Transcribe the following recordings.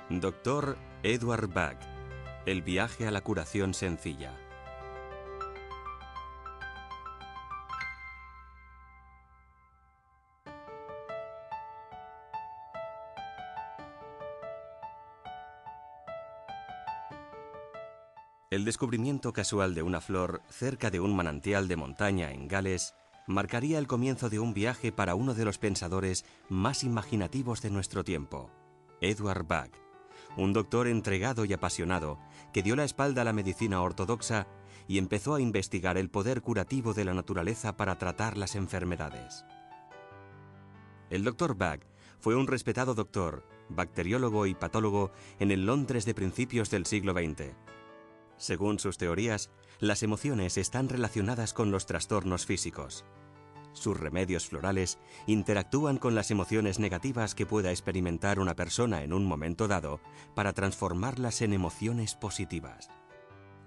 Dr. Edward Bug. El viaje a la curación sencilla. El descubrimiento casual de una flor cerca de un manantial de montaña en Gales marcaría el comienzo de un viaje para uno de los pensadores más imaginativos de nuestro tiempo, Edward Bug, un doctor entregado y apasionado que dio la espalda a la medicina ortodoxa y empezó a investigar el poder curativo de la naturaleza para tratar las enfermedades. El Dr. Bug fue un respetado doctor, bacteriólogo y patólogo en el Londres de principios del siglo XX. Según sus teorías, las emociones están relacionadas con los trastornos físicos. Sus remedios florales interactúan con las emociones negativas que pueda experimentar una persona en un momento dado para transformarlas en emociones positivas.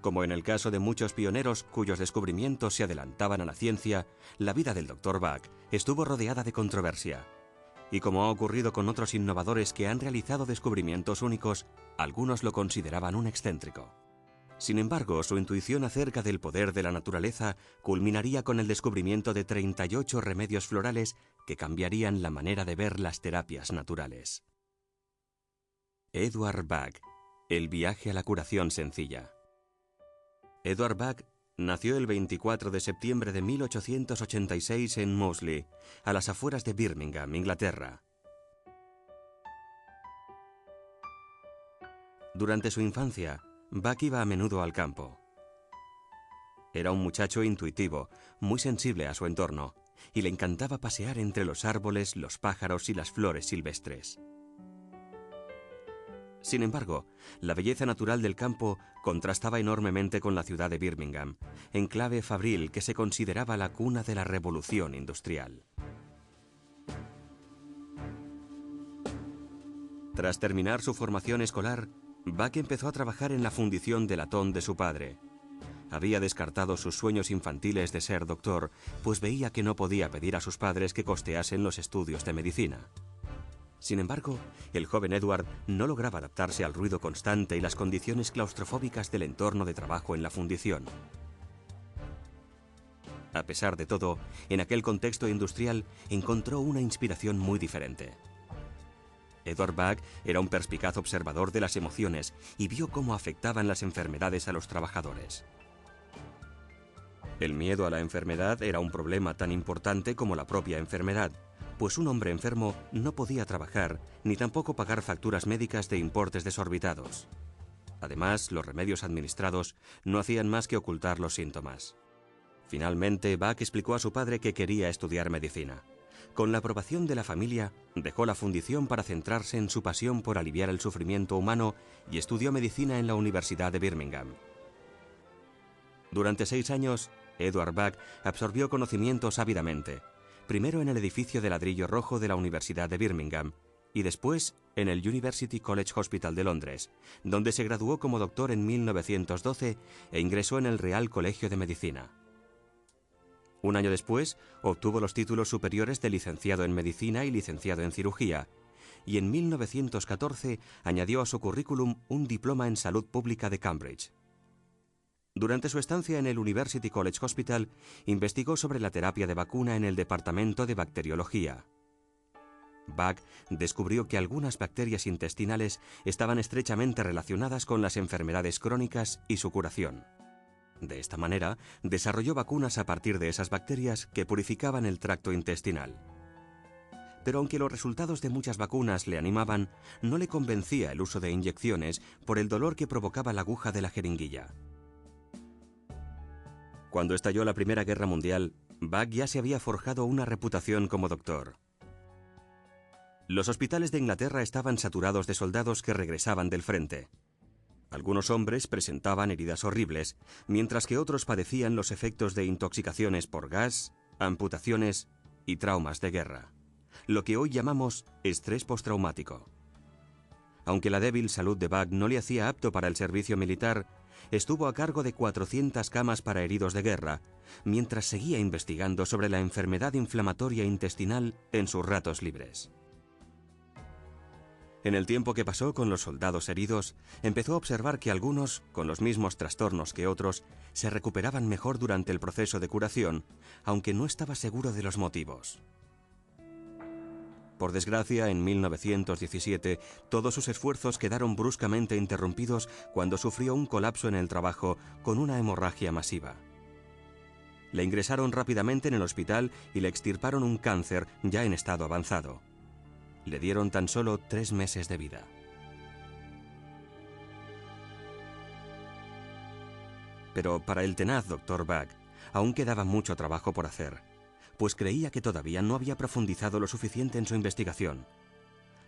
Como en el caso de muchos pioneros cuyos descubrimientos se adelantaban a la ciencia, la vida del Dr. Bug estuvo rodeada de controversia. Y como ha ocurrido con otros innovadores que han realizado descubrimientos únicos, algunos lo consideraban un excéntrico. Sin embargo, su intuición acerca del poder de la naturaleza culminaría con el descubrimiento de 38 remedios florales que cambiarían la manera de ver las terapias naturales. Edward Bug. El viaje a la curación sencilla. Edward Bug nació el 24 de septiembre de 1886 en Moseley, a las afueras de Birmingham, Inglaterra. Durante su infancia, Bug iba a menudo al campo. Era un muchacho intuitivo, muy sensible a su entorno, y le encantaba pasear entre los árboles, los pájaros y las flores silvestres. Sin embargo, la belleza natural del campo contrastaba enormemente con la ciudad de Birmingham, enclave fabril que se consideraba la cuna de la revolución industrial. Tras terminar su formación escolar, Bug empezó a trabajar en la fundición de latón de su padre. Había descartado sus sueños infantiles de ser doctor, pues veía que no podía pedir a sus padres que costeasen los estudios de medicina. Sin embargo, el joven Edward no lograba adaptarse al ruido constante y las condiciones claustrofóbicas del entorno de trabajo en la fundición. A pesar de todo, en aquel contexto industrial encontró una inspiración muy diferente. Edward Bug era un perspicaz observador de las emociones y vio cómo afectaban las enfermedades a los trabajadores. El miedo a la enfermedad era un problema tan importante como la propia enfermedad, pues un hombre enfermo no podía trabajar ni tampoco pagar facturas médicas de importes desorbitados. Además, los remedios administrados no hacían más que ocultar los síntomas. Finalmente, Bug explicó a su padre que quería estudiar medicina. Con la aprobación de la familia, dejó la fundición para centrarse en su pasión por aliviar el sufrimiento humano y estudió medicina en la Universidad de Birmingham. Durante 6 años, Edward Bug absorbió conocimientos ávidamente, primero en el edificio de ladrillo rojo de la Universidad de Birmingham y después en el University College Hospital de Londres, donde se graduó como doctor en 1912 e ingresó en el Real Colegio de Medicina. Un año después, obtuvo los títulos superiores de licenciado en Medicina y licenciado en Cirugía, y en 1914 añadió a su currículum un diploma en Salud Pública de Cambridge. Durante su estancia en el University College Hospital, investigó sobre la terapia de vacuna en el departamento de bacteriología. Bug descubrió que algunas bacterias intestinales estaban estrechamente relacionadas con las enfermedades crónicas y su curación. De esta manera, desarrolló vacunas a partir de esas bacterias que purificaban el tracto intestinal. Pero aunque los resultados de muchas vacunas le animaban, no le convencía el uso de inyecciones por el dolor que provocaba la aguja de la jeringuilla. Cuando estalló la Primera Guerra Mundial, Bug ya se había forjado una reputación como doctor. Los hospitales de Inglaterra estaban saturados de soldados que regresaban del frente. Algunos hombres presentaban heridas horribles, mientras que otros padecían los efectos de intoxicaciones por gas, amputaciones y traumas de guerra, lo que hoy llamamos estrés postraumático. Aunque la débil salud de Bug no le hacía apto para el servicio militar, estuvo a cargo de 400 camas para heridos de guerra, mientras seguía investigando sobre la enfermedad inflamatoria intestinal en sus ratos libres. En el tiempo que pasó con los soldados heridos, empezó a observar que algunos, con los mismos trastornos que otros, se recuperaban mejor durante el proceso de curación, aunque no estaba seguro de los motivos. Por desgracia, en 1917, todos sus esfuerzos quedaron bruscamente interrumpidos cuando sufrió un colapso en el trabajo con una hemorragia masiva. Le ingresaron rápidamente en el hospital y le extirparon un cáncer ya en estado avanzado. Le dieron tan solo 3 meses de vida. Pero para el tenaz Dr. Bach aún quedaba mucho trabajo por hacer, pues creía que todavía no había profundizado lo suficiente en su investigación.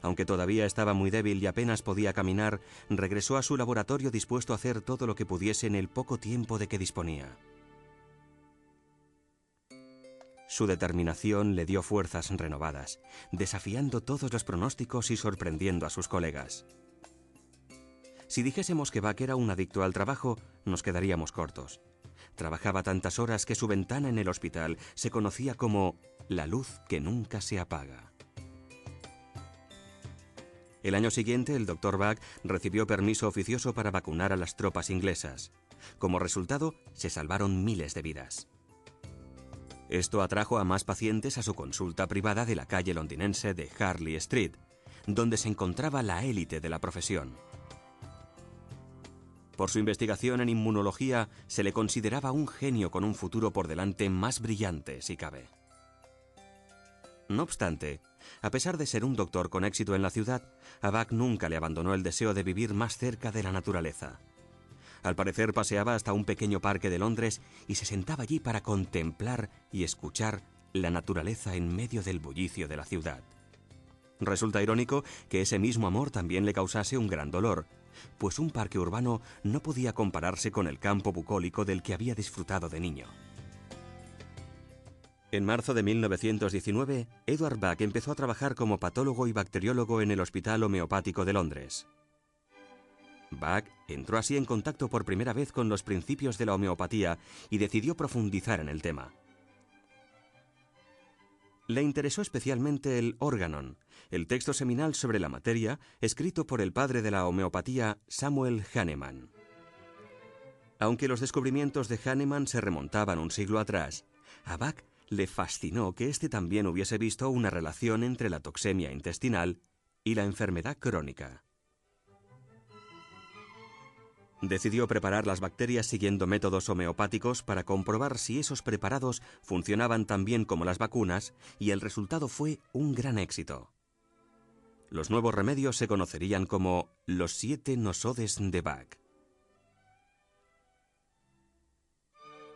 Aunque todavía estaba muy débil y apenas podía caminar, regresó a su laboratorio dispuesto a hacer todo lo que pudiese en el poco tiempo de que disponía. Su determinación le dio fuerzas renovadas, desafiando todos los pronósticos y sorprendiendo a sus colegas. Si dijésemos que Bach era un adicto al trabajo, nos quedaríamos cortos. Trabajaba tantas horas que su ventana en el hospital se conocía como la luz que nunca se apaga. El año siguiente, el Dr. Bach recibió permiso oficioso para vacunar a las tropas inglesas. Como resultado, se salvaron miles de vidas. Esto atrajo a más pacientes a su consulta privada de la calle londinense de Harley Street, donde se encontraba la élite de la profesión. Por su investigación en inmunología, se le consideraba un genio con un futuro por delante más brillante, si cabe. No obstante, a pesar de ser un doctor con éxito en la ciudad, a Bach nunca le abandonó el deseo de vivir más cerca de la naturaleza. Al parecer paseaba hasta un pequeño parque de Londres y se sentaba allí para contemplar y escuchar la naturaleza en medio del bullicio de la ciudad. Resulta irónico que ese mismo amor también le causase un gran dolor, pues un parque urbano no podía compararse con el campo bucólico del que había disfrutado de niño. En marzo de 1919, Edward Bach empezó a trabajar como patólogo y bacteriólogo en el Hospital Homeopático de Londres. Bach entró así en contacto por primera vez con los principios de la homeopatía y decidió profundizar en el tema. Le interesó especialmente el Organon, el texto seminal sobre la materia escrito por el padre de la homeopatía, Samuel Hahnemann. Aunque los descubrimientos de Hahnemann se remontaban un siglo atrás, a Bach le fascinó que éste también hubiese visto una relación entre la toxemia intestinal y la enfermedad crónica. Decidió preparar las bacterias siguiendo métodos homeopáticos para comprobar si esos preparados funcionaban tan bien como las vacunas, y el resultado fue un gran éxito. Los nuevos remedios se conocerían como los 7 nosodes de Bach.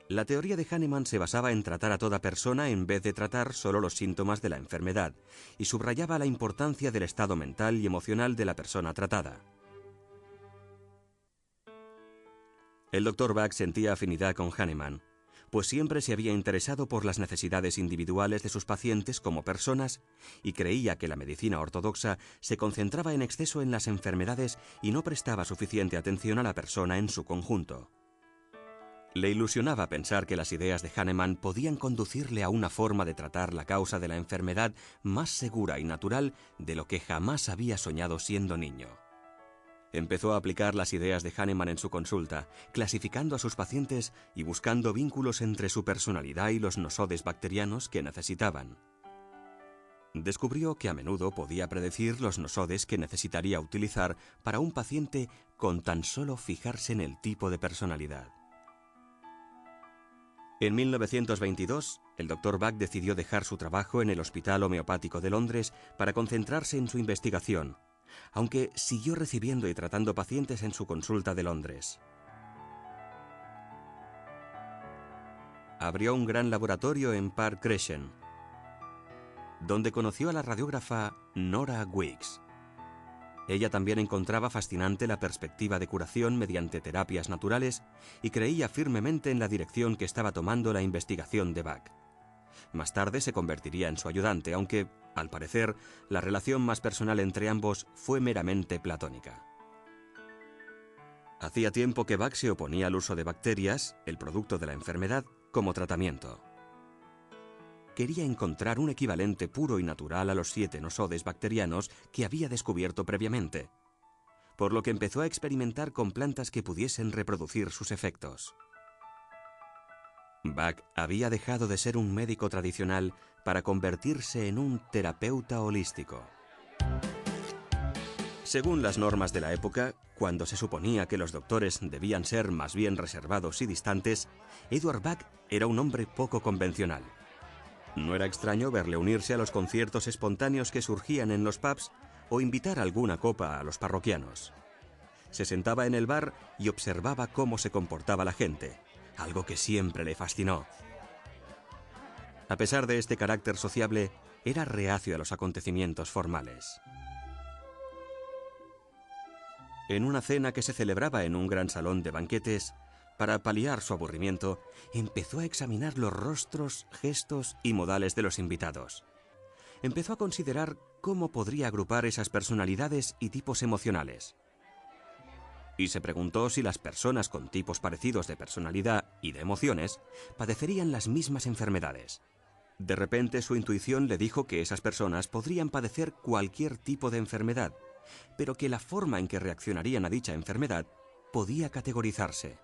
La teoría de Hahnemann se basaba en tratar a toda persona en vez de tratar solo los síntomas de la enfermedad, y subrayaba la importancia del estado mental y emocional de la persona tratada. El Dr. Bach sentía afinidad con Hahnemann, pues siempre se había interesado por las necesidades individuales de sus pacientes como personas y creía que la medicina ortodoxa se concentraba en exceso en las enfermedades y no prestaba suficiente atención a la persona en su conjunto. Le ilusionaba pensar que las ideas de Hahnemann podían conducirle a una forma de tratar la causa de la enfermedad más segura y natural de lo que jamás había soñado siendo niño. Empezó a aplicar las ideas de Hahnemann en su consulta, clasificando a sus pacientes y buscando vínculos entre su personalidad y los nosodes bacterianos que necesitaban. Descubrió que a menudo podía predecir los nosodes que necesitaría utilizar para un paciente con tan solo fijarse en el tipo de personalidad. En 1922, el Dr. Bach decidió dejar su trabajo en el Hospital Homeopático de Londres para concentrarse en su investigación, aunque siguió recibiendo y tratando pacientes en su consulta de Londres. Abrió un gran laboratorio en Park Crescent, donde conoció a la radiógrafa Nora Weeks. Ella también encontraba fascinante la perspectiva de curación mediante terapias naturales y creía firmemente en la dirección que estaba tomando la investigación de Bach. Más tarde se convertiría en su ayudante, aunque, al parecer, la relación más personal entre ambos fue meramente platónica. Hacía tiempo que Bach se oponía al uso de bacterias, el producto de la enfermedad, como tratamiento. quería encontrar un equivalente puro y natural a los 7 nosodes bacterianos que había descubierto previamente, por lo que empezó a experimentar con plantas que pudiesen reproducir sus efectos. Bach había dejado de ser un médico tradicional para convertirse en un terapeuta holístico. Según las normas de la época, cuando se suponía que los doctores debían ser más bien reservados y distantes, Eduard Bach era un hombre poco convencional. No era extraño verle unirse a los conciertos espontáneos que surgían en los pubs o invitar alguna copa a los parroquianos. Se sentaba en el bar y observaba cómo se comportaba la gente, algo que siempre le fascinó. A pesar de este carácter sociable, era reacio a los acontecimientos formales. En una cena que se celebraba en un gran salón de banquetes, para paliar su aburrimiento, empezó a examinar los rostros, gestos y modales de los invitados. Empezó a considerar cómo podría agrupar esas personalidades y tipos emocionales. Y se preguntó si las personas con tipos parecidos de personalidad y de emociones padecerían las mismas enfermedades. De repente su intuición le dijo que esas personas podrían padecer cualquier tipo de enfermedad, pero que la forma en que reaccionarían a dicha enfermedad podía categorizarse.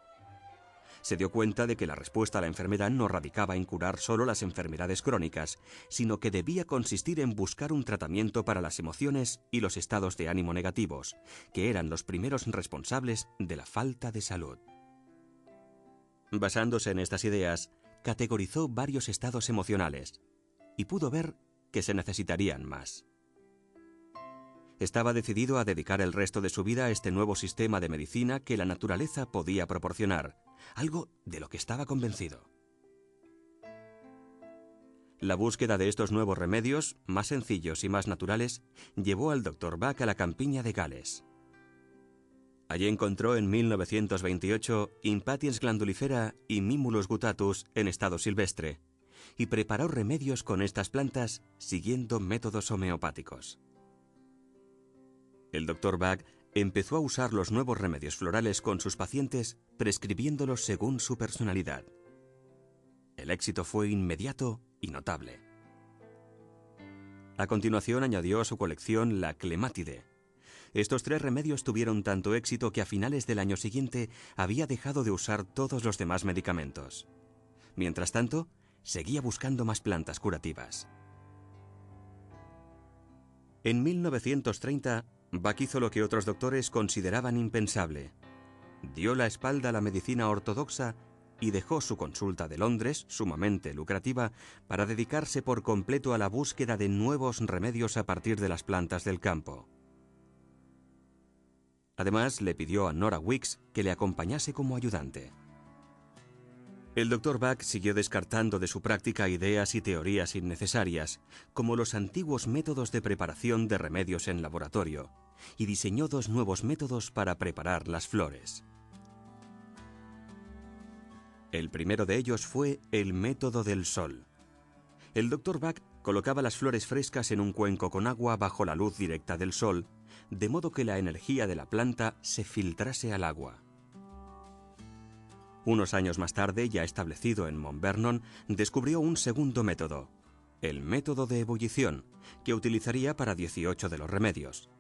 Se dio cuenta de que la respuesta a la enfermedad no radicaba en curar solo las enfermedades crónicas, sino que debía consistir en buscar un tratamiento para las emociones y los estados de ánimo negativos, que eran los primeros responsables de la falta de salud. Basándose en estas ideas, categorizó varios estados emocionales y pudo ver que se necesitarían más. Estaba decidido a dedicar el resto de su vida a este nuevo sistema de medicina que la naturaleza podía proporcionar, algo de lo que estaba convencido. La búsqueda de estos nuevos remedios, más sencillos y más naturales, llevó al Dr. Bach a la campiña de Gales. Allí encontró en 1928 Impatiens glandulifera y Mimulus guttatus en estado silvestre, y preparó remedios con estas plantas siguiendo métodos homeopáticos. El Dr. Bach empezó a usar los nuevos remedios florales con sus pacientes, prescribiéndolos según su personalidad. El éxito fue inmediato y notable. A continuación añadió a su colección la clemátide. Estos 3 remedios tuvieron tanto éxito que a finales del año siguiente había dejado de usar todos los demás medicamentos. Mientras tanto, seguía buscando más plantas curativas. En 1930, Bach hizo lo que otros doctores consideraban impensable. Dio la espalda a la medicina ortodoxa y dejó su consulta de Londres, sumamente lucrativa, para dedicarse por completo a la búsqueda de nuevos remedios a partir de las plantas del campo. Además, le pidió a Nora Weeks que le acompañase como ayudante. El Dr. Bach siguió descartando de su práctica ideas y teorías innecesarias, como los antiguos métodos de preparación de remedios en laboratorio, y diseñó 2 nuevos métodos para preparar las flores. El primero de ellos fue el método del sol. El Dr. Bach colocaba las flores frescas en un cuenco con agua bajo la luz directa del sol, de modo que la energía de la planta se filtrase al agua. Unos años más tarde, ya establecido en Mount Vernon, descubrió un segundo método, el método de ebullición, que utilizaría para 18 de los remedios.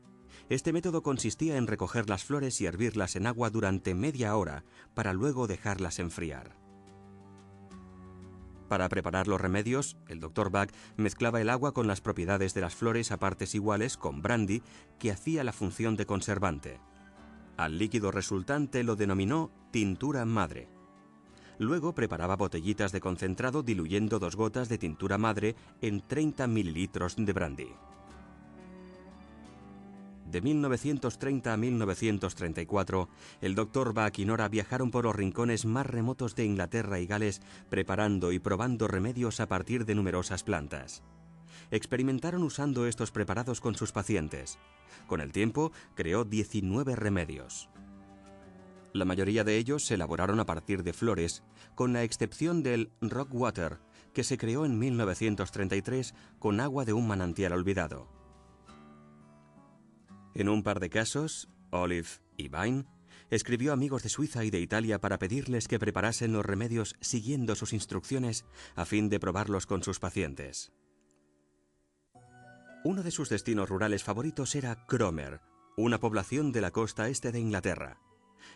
Este método consistía en recoger las flores y hervirlas en agua durante media hora para luego dejarlas enfriar. Para preparar los remedios, el Dr. Bach mezclaba el agua con las propiedades de las flores a partes iguales con brandy, que hacía la función de conservante. Al líquido resultante lo denominó tintura madre. Luego preparaba botellitas de concentrado diluyendo 2 gotas de tintura madre en 30 mililitros de brandy. De 1930 a 1934, el Dr. Bach y Nora viajaron por los rincones más remotos de Inglaterra y Gales preparando y probando remedios a partir de numerosas plantas. Experimentaron usando estos preparados con sus pacientes. Con el tiempo, creó 19 remedios. La mayoría de ellos se elaboraron a partir de flores, con la excepción del Rock Water, que se creó en 1933 con agua de un manantial olvidado. En un par de casos, Olive y Vine, Escribió a amigos de Suiza y de Italia para pedirles que preparasen los remedios siguiendo sus instrucciones a fin de probarlos con sus pacientes. Uno de sus destinos rurales favoritos era Cromer, una población de la costa este de Inglaterra.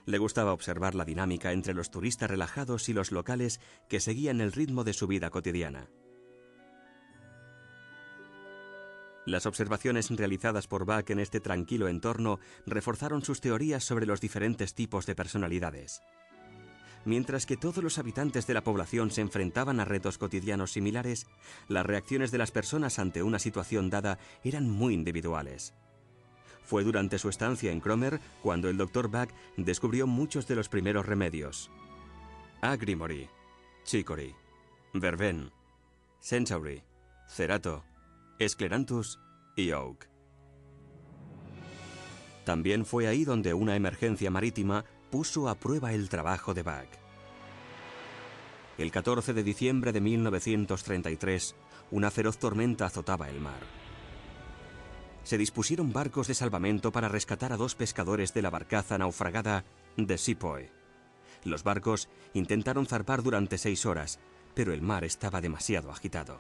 Le gustaba observar la dinámica entre los turistas relajados y los locales que seguían el ritmo de su vida cotidiana. Las observaciones realizadas por Bach en este tranquilo entorno reforzaron sus teorías sobre los diferentes tipos de personalidades. Mientras que todos los habitantes de la población se enfrentaban a retos cotidianos similares, las reacciones de las personas ante una situación dada eran muy individuales. Fue durante su estancia en Cromer cuando el Dr. Bach descubrió muchos de los primeros remedios: Agrimory, Chicory, Verben, Centaury, Cerato, Scleranthus y Oak. También fue ahí donde una emergencia marítima puso a prueba el trabajo de Bach. El 14 de diciembre de 1933, una feroz tormenta azotaba el mar. Se dispusieron barcos de salvamento para rescatar a 2 pescadores de la barcaza naufragada de Sepoy. Los barcos intentaron zarpar durante 6 horas, pero el mar estaba demasiado agitado.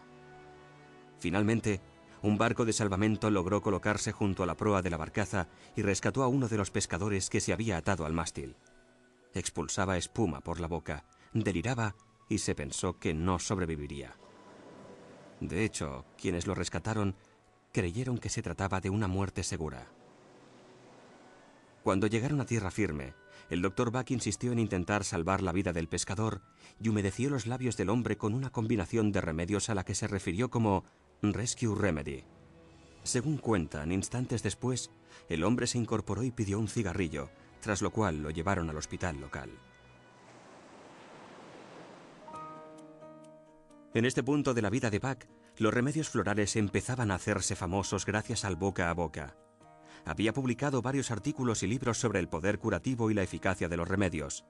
Finalmente, un barco de salvamento logró colocarse junto a la proa de la barcaza y rescató a uno de los pescadores que se había atado al mástil. Expulsaba espuma por la boca, deliraba y se pensó que no sobreviviría. De hecho, quienes lo rescataron creyeron que se trataba de una muerte segura. Cuando llegaron a tierra firme, el Dr. Bach insistió en intentar salvar la vida del pescador y humedeció los labios del hombre con una combinación de remedios a la que se refirió como Rescue Remedy. Según cuentan, instantes después, el hombre se incorporó y pidió un cigarrillo, tras lo cual lo llevaron al hospital local. En este punto de la vida de Bach, los remedios florales empezaban a hacerse famosos gracias al boca a boca. Había publicado varios artículos y libros sobre el poder curativo y la eficacia de los remedios.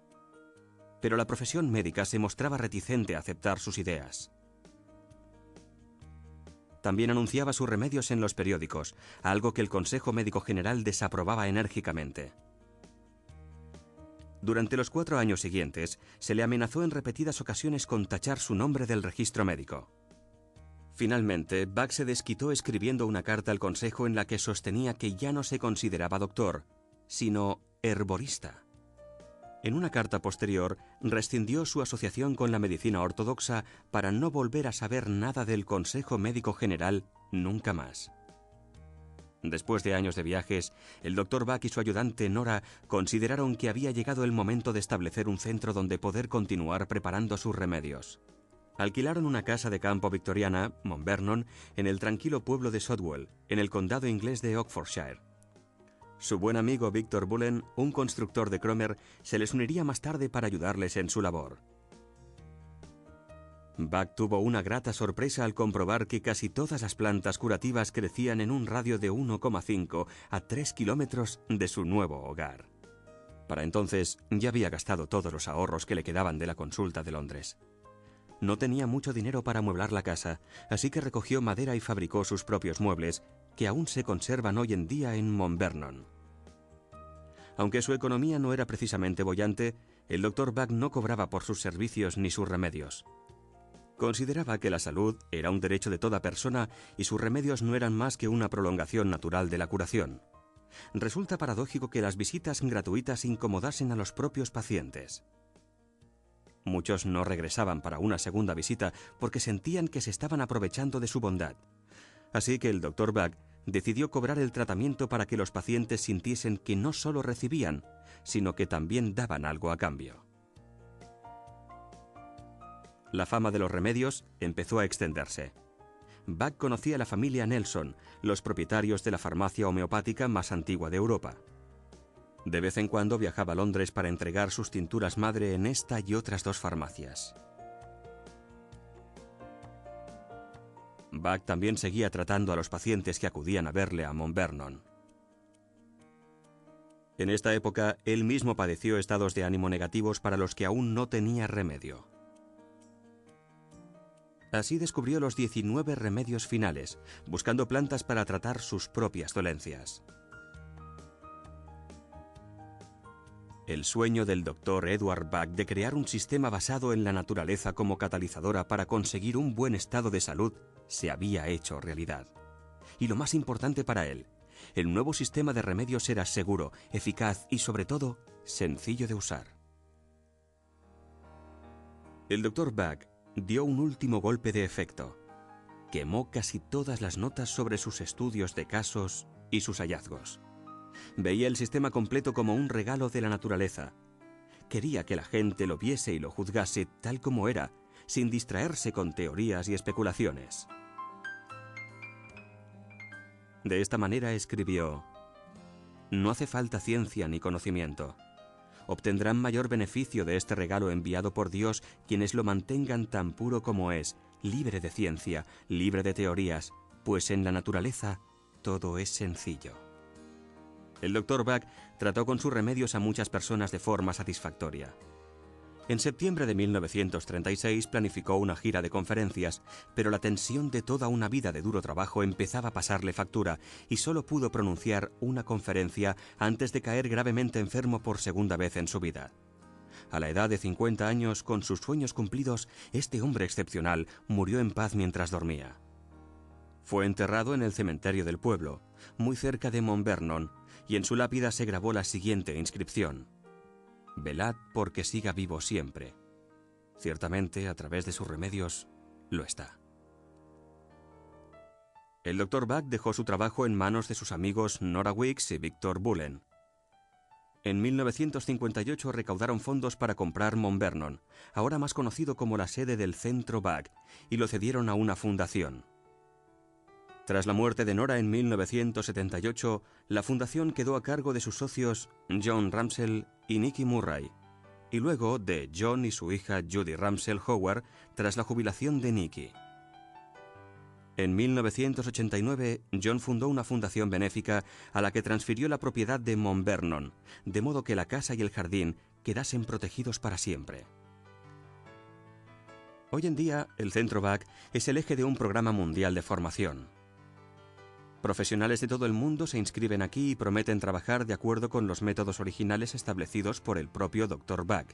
Pero la profesión médica se mostraba reticente a aceptar sus ideas. También anunciaba sus remedios en los periódicos, algo que el Consejo Médico General desaprobaba enérgicamente. Durante los 4 años siguientes, se le amenazó en repetidas ocasiones con tachar su nombre del registro médico. Finalmente, Bach se desquitó escribiendo una carta al Consejo en la que sostenía que ya no se consideraba doctor, sino herborista. En una carta posterior, rescindió su asociación con la medicina ortodoxa para no volver a saber nada del Consejo Médico General nunca más. Después de años de viajes, el Dr. Bach y su ayudante Nora consideraron que había llegado el momento de establecer un centro donde poder continuar preparando sus remedios. Alquilaron una casa de campo victoriana, Mount Vernon, en el tranquilo pueblo de Shotwell, en el condado inglés de Oxfordshire. Su buen amigo Victor Bullen, un constructor de Cromer, se les uniría más tarde para ayudarles en su labor. Bach tuvo una grata sorpresa al comprobar que casi todas las plantas curativas crecían en un radio de 1,5 a 3 kilómetros de su nuevo hogar. Para entonces ya había gastado todos los ahorros que le quedaban de la consulta de Londres. No tenía mucho dinero para amueblar la casa, así que recogió madera y fabricó sus propios muebles, que aún se conservan hoy en día en Mount Vernon. Aunque su economía no era precisamente boyante, el Dr. Bach no cobraba por sus servicios ni sus remedios. Consideraba que la salud era un derecho de toda persona y sus remedios no eran más que una prolongación natural de la curación. Resulta paradójico que las visitas gratuitas incomodasen a los propios pacientes. Muchos no regresaban para una segunda visita porque sentían que se estaban aprovechando de su bondad. Así que el Dr. Bach decidió cobrar el tratamiento para que los pacientes sintiesen que no solo recibían, sino que también daban algo a cambio. La fama de los remedios empezó a extenderse. Bach conocía a la familia Nelson, los propietarios de la farmacia homeopática más antigua de Europa. De vez en cuando viajaba a Londres para entregar sus tinturas madre en esta y otras 2 farmacias. Bach también seguía tratando a los pacientes que acudían a verle a Mount Vernon. En esta época, él mismo padeció estados de ánimo negativos para los que aún no tenía remedio. Así descubrió los 19 remedios finales, buscando plantas para tratar sus propias dolencias. El sueño del Dr. Edward Bach de crear un sistema basado en la naturaleza como catalizadora para conseguir un buen estado de salud se había hecho realidad. Y lo más importante para él, el nuevo sistema de remedios era seguro, eficaz y sobre todo, sencillo de usar. El Dr. Bach dio un último golpe de efecto. Quemó casi todas las notas sobre sus estudios de casos y sus hallazgos. Veía el sistema completo como un regalo de la naturaleza. Quería que la gente lo viese y lo juzgase tal como era, sin distraerse con teorías y especulaciones. De esta manera escribió: «No hace falta ciencia ni conocimiento. Obtendrán mayor beneficio de este regalo enviado por Dios quienes lo mantengan tan puro como es, libre de ciencia, libre de teorías, pues en la naturaleza todo es sencillo». El Dr. Bach trató con sus remedios a muchas personas de forma satisfactoria. En septiembre de 1936 planificó una gira de conferencias, pero la tensión de toda una vida de duro trabajo empezaba a pasarle factura y solo pudo pronunciar una conferencia antes de caer gravemente enfermo por segunda vez en su vida. A la edad de 50 años, con sus sueños cumplidos, este hombre excepcional murió en paz mientras dormía. Fue enterrado en el cementerio del pueblo, muy cerca de Mount Vernon, y en su lápida se grabó la siguiente inscripción: «Velad porque siga vivo siempre». Ciertamente, a través de sus remedios, lo está. El Dr. Bach dejó su trabajo en manos de sus amigos Nora Weeks y Victor Bullen. En 1958 recaudaron fondos para comprar Mount Vernon, ahora más conocido como la sede del Centro Bach, y lo cedieron a una fundación. Tras la muerte de Nora en 1978, la fundación quedó a cargo de sus socios John Ramsell y Nicky Murray, y luego de John y su hija Judy Ramsell Howard tras la jubilación de Nicky. En 1989, John fundó una fundación benéfica a la que transfirió la propiedad de Mount Vernon, de modo que la casa y el jardín quedasen protegidos para siempre. Hoy en día, el Centro Bach es el eje de un programa mundial de formación. Profesionales de todo el mundo se inscriben aquí y prometen trabajar de acuerdo con los métodos originales establecidos por el propio Dr. Bach.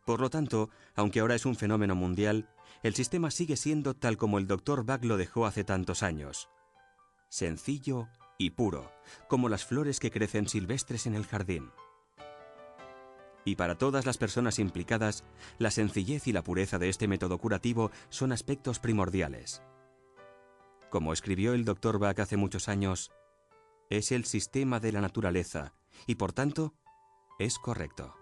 Por lo tanto, aunque ahora es un fenómeno mundial, el sistema sigue siendo tal como el Dr. Bach lo dejó hace tantos años. Sencillo y puro, como las flores que crecen silvestres en el jardín. Y para todas las personas implicadas, la sencillez y la pureza de este método curativo son aspectos primordiales. Como escribió el Dr. Bach hace muchos años, es el sistema de la naturaleza y por tanto es correcto.